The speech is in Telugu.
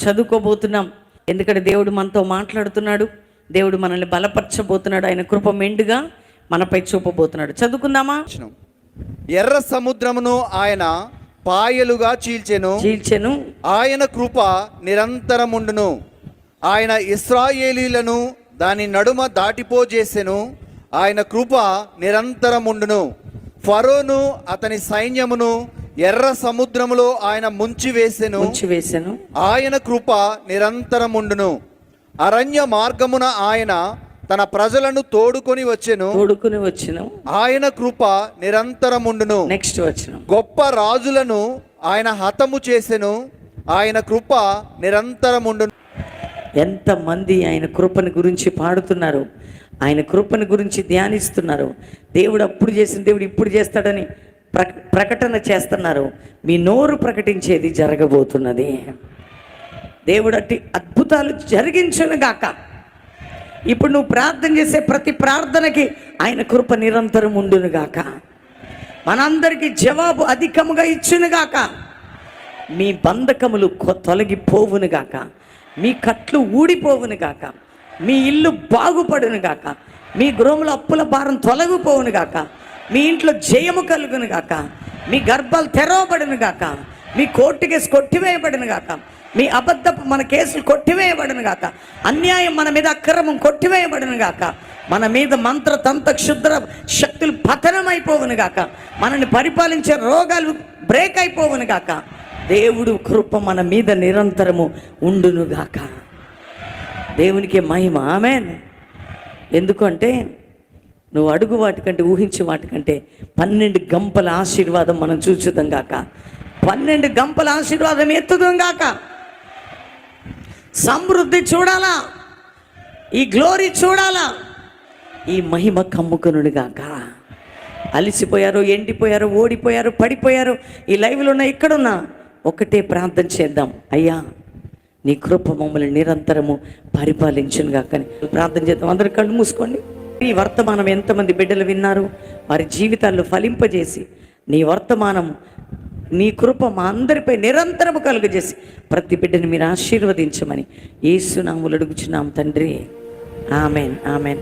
చదువుకోబోతున్నాం. ఎందుకంటే దేవుడు మనతో మాట్లాడుతున్నాడు, దేవుడు మనల్ని బలపరచబోతున్నాడు, ఆయన కృప మెండుగా మనపై చూపబోతున్నాడు. చదువుకుందామా? ఎర్ర సముద్రమును ఆయన పాయలుగా చీల్చెను, ఆయన కృప నిరంతరముండును. ఆయన ఇశ్రాయేలీలను దాని నడుమ దాటిపోజేసెను, ఆయన కృప నిరంతరముండును. ఫరోను అతని సైన్యమును ఎర్ర సముద్రములో ఆయన ముంచివేసెను, ఆయన కృప నిరంతరముండును. అరణ్య మార్గమున ఆయన తన ప్రజలను తోడుకొని వచ్చెను, ఆయన కృప నిరంతరముండును. నెక్స్ట్ వచ్చిన గొప్ప రాజులను ఆయన హతము చేసెను, ఆయన కృప నిరంతరముండును. ఎంతమంది ఆయన కృపను గురించి పాడుతున్నారు, ఆయన కృపను గురించి ధ్యానిస్తున్నారు. దేవుడు అప్పుడు చేసిన దేవుడు ఇప్పుడు చేస్తాడని ప్రకటన చేస్తున్నారు. మీ నోరు ప్రకటించేది జరగబోతున్నది. దేవుడు అట్టి అద్భుతాలు జరిగించును గాక. ఇప్పుడు నువ్వు ప్రార్థన చేసే ప్రతి ప్రార్థనకి ఆయన కృప నిరంతరం ఉండును గాక. మనందరికీ జవాబు అధికముగా ఇచ్చును గాక. మీ బంధకములు తొలగిపోవును గాక, మీ కట్లు ఊడిపోవును గాక, మీ ఇల్లు బాగుపడును గాక, మీ గృహంలో అప్పుల భారం తొలగిపోవును గాక, మీ ఇంట్లో జయము కలుగును గాక, మీ గర్భాలు తెరవబడును గాక, మీ కోర్టు కేసు కొట్టివేయబడును గాక, మీ అబద్ధపు మన కేసులు కొట్టివేయబడును గాక, అన్యాయం మన మీద అక్రమం కొట్టివేయబడును గాక, మన మీద మంత్ర తంత్ర క్షుద్ర శక్తులు పతనమైపోవును గాక, మనల్ని పరిపాలించే రోగాలు బ్రేక్ అయిపోవును గాక. దేవుడు కృప మన మీద నిరంతరము ఉండును గాక. దేవునికి మహిమ. ఆమేన్. ఎందుకంటే నువ్వు అడుగు వాటికంటే ఊహించే వాటికంటే 12 గంపల ఆశీర్వాదం మనం చూచుదాం గాక. 12 గంపల ఆశీర్వాదం ఎత్తుదాం గాక. సమృద్ధి చూడాలా, ఈ గ్లోరీ చూడాలా, ఈ మహిమ కమ్ముకునుడు గాక. అలిసిపోయారు, ఎండిపోయారు, ఓడిపోయారు, పడిపోయారు, ఈ లైవ్లో ఉన్న ఇక్కడున్నా ఒకటే ప్రార్థన చేద్దాం. అయ్యా నీ కృప మమ్మల్ని నిరంతరము పరిపాలించును గాక అని ప్రార్థన చేద్దాం. అందరు కళ్ళు మూసుకోండి. ఈ వర్తమానం ఎంతమంది బిడ్డలు విన్నారు, వారి జీవితాల్లో ఫలింపజేసి నీ వర్తమానం, నీ కృప మా అందరిపై నిరంతరము కలుగజేసి ప్రతి బిడ్డని మీరు ఆశీర్వదించమని యేసు నామములో అడుగుచున్నాం తండ్రి. Amen, amen.